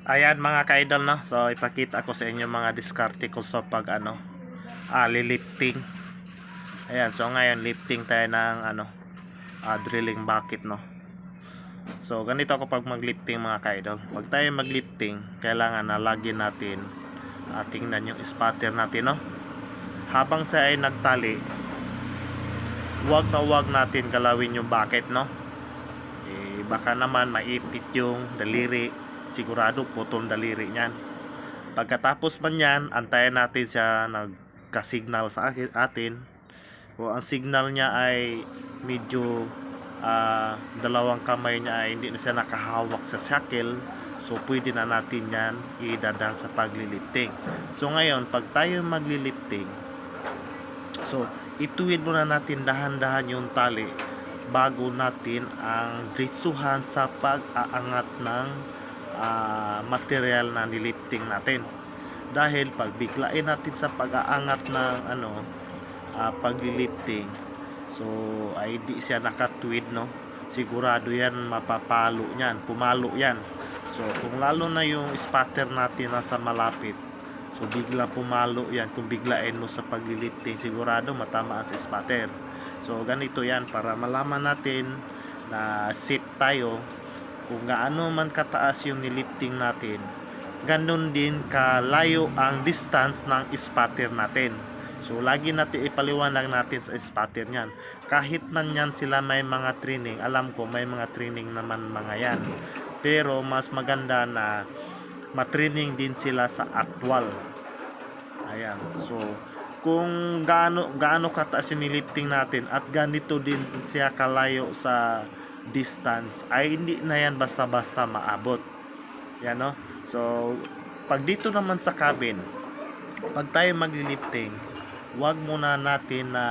Ayan mga ka-idol, no. So ipakita ko sa inyo mga diskarte ko sa pag lilifting. Ayan, so ngayon lifting tayo ng drilling bucket, no. So ganito ako pag maglifting mga ka-idol. Pag tayo maglifting, kailangan na lagi natin tingnan yung spatter natin, no. Habang siya ay nagtali, wag natin galawin yung bucket, no. Baka naman maipit yung daliri, sigurado putol daliri niyan. Pagkatapos man yan, antayin natin siya nagka-signal sa atin. Kung ang signal niya ay medyo dalawang kamay niya ay hindi na siya nakahawak sa shackle, so pwede na natin yan idadaan sa paglilifting. So ngayon, pag tayo maglilifting, so ituwid muna natin dahan-dahan yung tali bago natin ang diretsuhan sa pag-aangat ng material na nilifting natin. Dahil pag biglain natin sa pag-aangat ng paglilifting, so ay di siya nakatwid, no, sigurado yan mapapalo yan, pumalo yan. So kung lalo na yung spatter natin nasa malapit, so bigla pumalo yan. Kung biglain mo sa paglilifting, sigurado matamaan sa spatter. So ganito yan, para malaman natin na safe tayo. Kung gaano man kataas yung nilifting natin, ganun din kalayo ang distance ng spatter natin. So lagi natin ipaliwanag natin sa spatter niyan. Kahit man yan sila may mga training, alam ko may mga training naman mga yan, pero mas maganda na matraining din sila sa actual. Ayan, so kung gaano kataas yung nilifting natin at ganito din siya kalayo sa distance, ay hindi na yan basta-basta maabot. Yan, no? So pag dito naman sa cabin, pag tayo maglilifting, wag muna natin na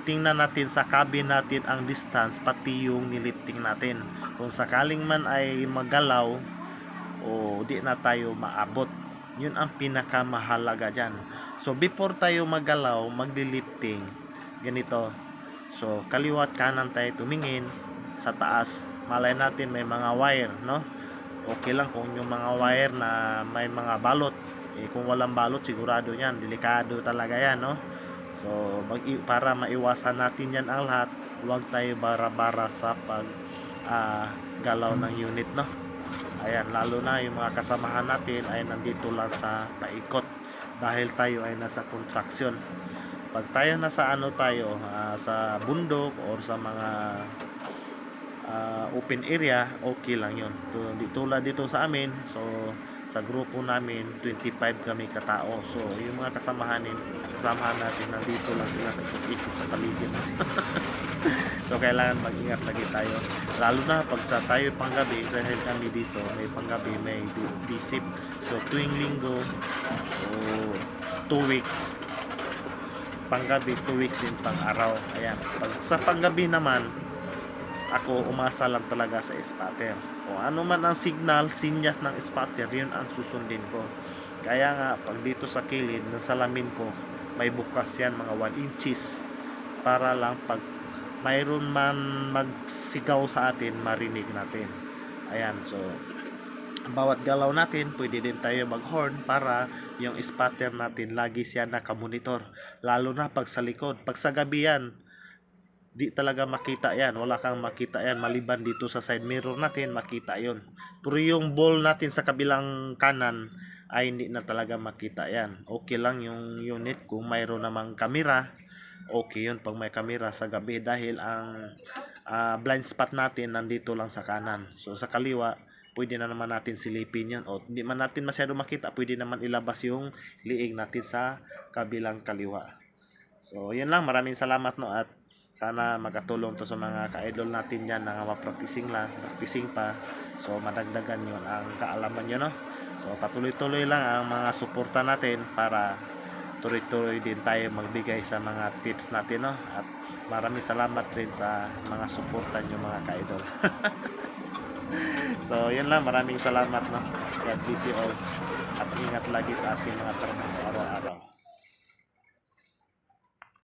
tingnan natin sa cabin natin ang distance pati yung nilifting natin. Kung sakaling man ay magalaw o di na tayo maabot, yun ang pinakamahalaga dyan. So before tayo magalaw, maglilifting, ganito, so kaliwat kanan tayo tumingin sa taas. Malay natin may mga wire, no. Okay lang kung yung mga wire na may mga balot, kung walang balot sigurado yan, delikado talaga yan, no. So para maiwasan natin yan ang lahat, huwag tayo bara-bara sa pag galaw ng unit, no. Ayan, lalo na yung mga kasamahan natin ay nandito lang sa paikot dahil tayo ay nasa contraction. Pag tayo nasa sa bundok or sa mga open area, okay lang yun. Tulad dito sa amin, so sa grupo namin 25 kami katao, so yung mga kasamahan natin nandito lang sila ikot sa paligid. So kailangan mag-ingat lagi tayo, lalo na pag sa tayo panggabi, dahil kami dito may panggabi, may disip. So tuwing linggo o 2 weeks panggabi, 2 weeks din pang araw. Ayan, pag sa panggabi naman, ako umasa lang talaga sa spatter. O ano man ang signal, sinyas ng spatter, yun ang susundin ko. Kaya nga pag dito sa kilid ng salamin ko, may bukas yan mga 1 inches, para lang pag mayroon man magsigaw sa atin, marinig natin. Ayan, so bawat galaw natin, pwede din tayo mag-horn para yung spatter natin lagi siya nakamonitor. Lalo na pag sa likod, pag sa gabi yan, di talaga makita yan, wala kang makita yan, maliban dito sa side mirror natin, makita yon. Pero yung ball natin sa kabilang kanan ay hindi na talaga makita yan. Okay lang yung unit kung mayroon namang kamera, okay yun pag may kamera sa gabi, dahil ang blind spot natin nandito lang sa kanan. So sa kaliwa, pwede na naman natin silipin yun, o hindi man natin masyado makita, pwede naman ilabas yung liig natin sa kabilang kaliwa. So yun lang, maraming salamat, no, at sana makatulong to sa mga ka-idol natin yan na practicing pa, so madagdagan yun ang kaalaman nyo, no. So patuloy-tuloy lang ang mga suporta natin para tuloy-tuloy din tayo magbigay sa mga tips natin, no. At maraming salamat rin sa mga suporta nyo mga ka-idol. So yun lang, maraming salamat, no. God bless you all, at ingat lagi sa ating mga trabaho araw-araw.